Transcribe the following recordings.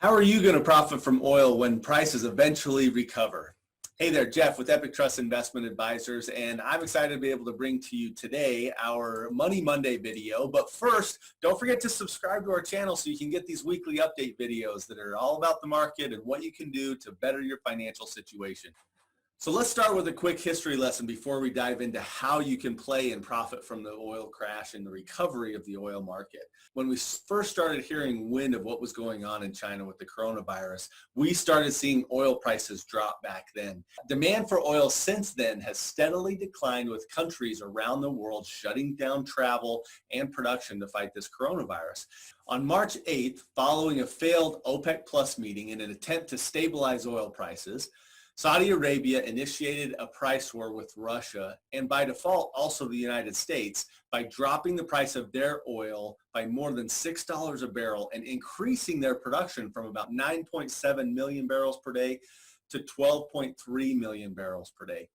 How are you going to profit from oil when prices eventually recover? Hey there, Jeff with Epic Trust Investment Advisors, and I'm excited to be able to bring to you today our Money Monday video. But first, don't forget to subscribe to our channel so you can get these weekly update videos that are all about the market and what you can do to better your financial situation. So let's start with a quick history lesson before we dive into how you can play and profit from the oil crash and the recovery of the oil market. When we first started hearing wind of what was going on in China with the coronavirus, we started seeing oil prices drop back then. Demand for oil since then has steadily declined, with countries around the world shutting down travel and production to fight this coronavirus. On March 8th, following a failed OPEC Plus meeting in an attempt to stabilize oil prices, Saudi Arabia initiated a price war with Russia and by default also the United States by dropping the price of their oil by more than $6 a barrel and increasing their production from about 9.7 million barrels per day to 12.3 million barrels per day.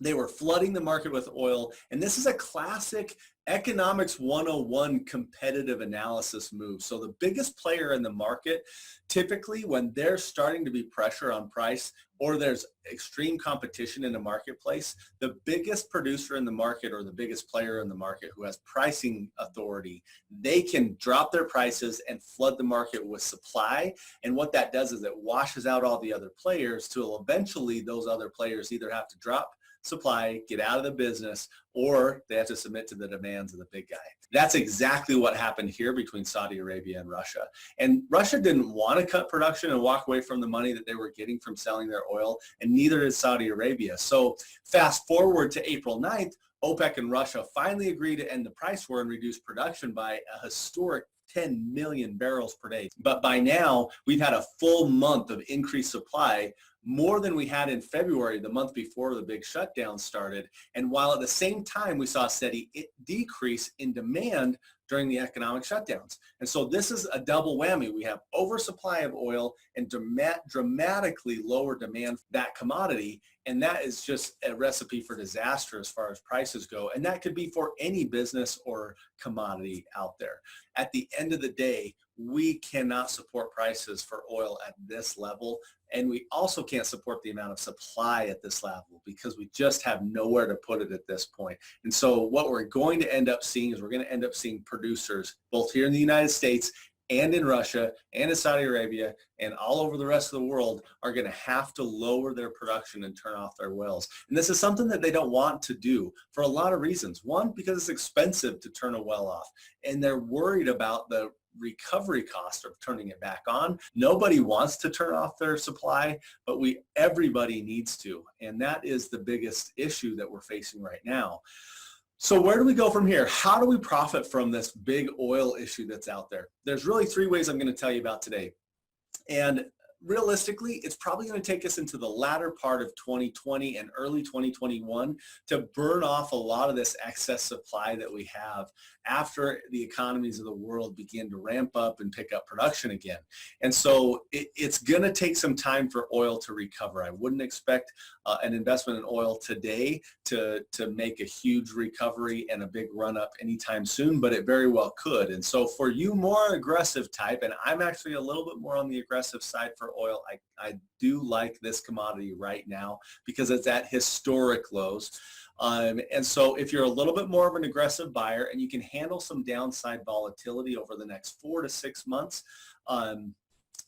They were flooding the market with oil, and this is a classic economics 101 competitive analysis move. So the biggest player in the market, typically when there's starting to be pressure on price or there's extreme competition in the marketplace, the biggest producer in the market or the biggest player in the market who has pricing authority, they can drop their prices and flood the market with supply. And what that does is it washes out all the other players till eventually those other players either have to drop supply, get out of the business, or they have to submit to the demands of the big guy. That's exactly what happened here between Saudi Arabia and Russia. And Russia didn't want to cut production and walk away from the money that they were getting from selling their oil, and neither did Saudi Arabia. So fast forward to April 9th, OPEC and Russia finally agreed to end the price war and reduce production by a historic 10 million barrels per day. But by now, we've had a full month of increased supply, more than we had in February, the month before the big shutdown started. And while at the same time, we saw a steady decrease in demand during the economic shutdowns. And so this is a double whammy. We have oversupply of oil and dramatically lower demand for that commodity. And that is just a recipe for disaster as far as prices go. And that could be for any business or commodity out there. At the end of the day, we cannot support prices for oil at this level. And we also can't support the amount of supply at this level because we just have nowhere to put it at this point. And so what we're going to end up seeing is we're going to end up seeing producers both here in the United States and in Russia and in Saudi Arabia and all over the rest of the world are going to have to lower their production and turn off their wells. And this is something that they don't want to do for a lot of reasons. One, because it's expensive to turn a well off, and they're worried about the recovery cost of turning it back on. Nobody wants to turn off their supply, but everybody needs to. And that is the biggest issue that we're facing right now. So where do we go from here? How do we profit from this big oil issue that's out there? There's really three ways I'm going to tell you about today. And realistically, it's probably going to take us into the latter part of 2020 and early 2021 to burn off a lot of this excess supply that we have after the economies of the world begin to ramp up and pick up production again. And so it's going to take some time for oil to recover. I wouldn't expect an investment in oil today to make a huge recovery and a big run up anytime soon, but it very well could. And so for you more aggressive type, and I'm actually a little bit more on the aggressive side for oil, I do like this commodity right now because it's at historic lows. And so if you're a little bit more of an aggressive buyer and you can handle some downside volatility over the next 4 to 6 months,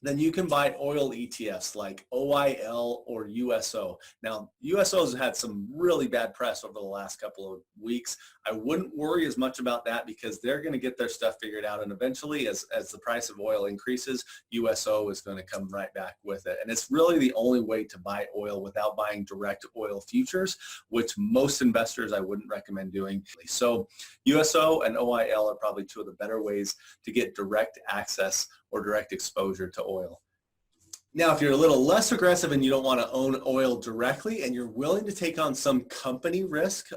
then you can buy oil ETFs like OIL or USO. Now, USO's had some really bad press over the last couple of weeks. I wouldn't worry as much about that because they're going to get their stuff figured out. And eventually, as the price of oil increases, USO is going to come right back with it. And it's really the only way to buy oil without buying direct oil futures, which most investors I wouldn't recommend doing. So USO and OIL are probably two of the better ways to get direct access or direct exposure to oil. Now, if you're a little less aggressive and you don't want to own oil directly and you're willing to take on some company risk,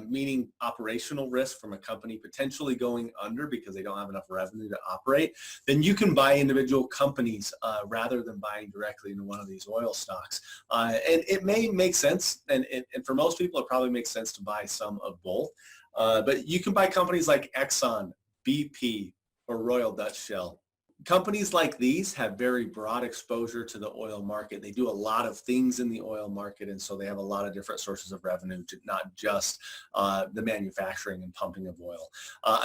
meaning operational risk from a company potentially going under because they don't have enough revenue to operate, then you can buy individual companies rather than buying directly into one of these oil stocks. And it may make sense, and for most people it probably makes sense to buy some of both. But you can buy companies like Exxon, BP, or Royal Dutch Shell. Companies like these have very broad exposure to the oil market. They do a lot of things in the oil market, and so they have a lot of different sources of revenue, not just the manufacturing and pumping of oil.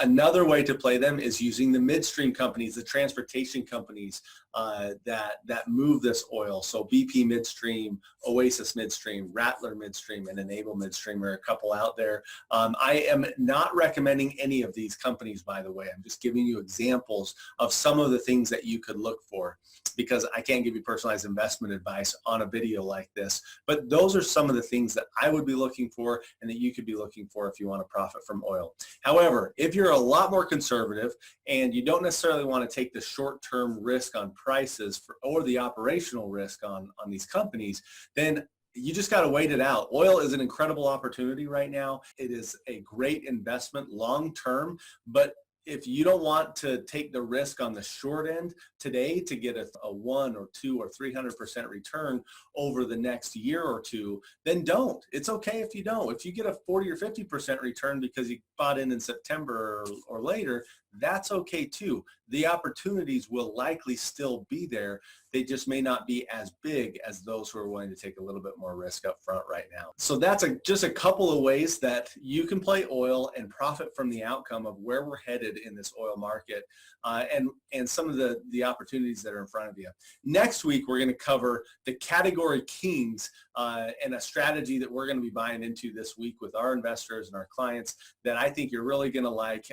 Another way to play them is using the midstream companies, the transportation companies that move this oil. So BP Midstream, Oasis Midstream, Rattler Midstream, and Enable Midstream are a couple out there. I am not recommending any of these companies, by the way. I'm just giving you examples of some of the things that you could look for, because I can't give you personalized investment advice on a video like this. But those are some of the things that I would be looking for and that you could be looking for if you want to profit from oil. However, if you're a lot more conservative and you don't necessarily want to take the short-term risk on prices or the operational risk on these companies, then you just got to wait it out. Oil is an incredible opportunity right now. It is a great investment long-term, but if you don't want to take the risk on the short end today to get a 1 or 2 or 300% return over the next year or two, then don't. It's okay if you don't. If you get a 40 or 50% return because you bought in September or later, that's okay too. The opportunities will likely still be there. They just may not be as big as those who are willing to take a little bit more risk up front right now. So that's just a couple of ways that you can play oil and profit from the outcome of where we're headed in this oil market, and some of the opportunities that are in front of you. Next week, we're going to cover the category kings and a strategy that we're going to be buying into this week with our investors and our clients that I think you're really going to like.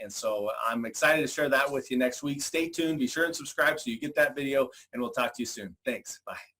And so I'm excited to share that with you next week. Stay tuned. Be sure and subscribe so you get that video, and we'll talk to you soon. Thanks. Bye.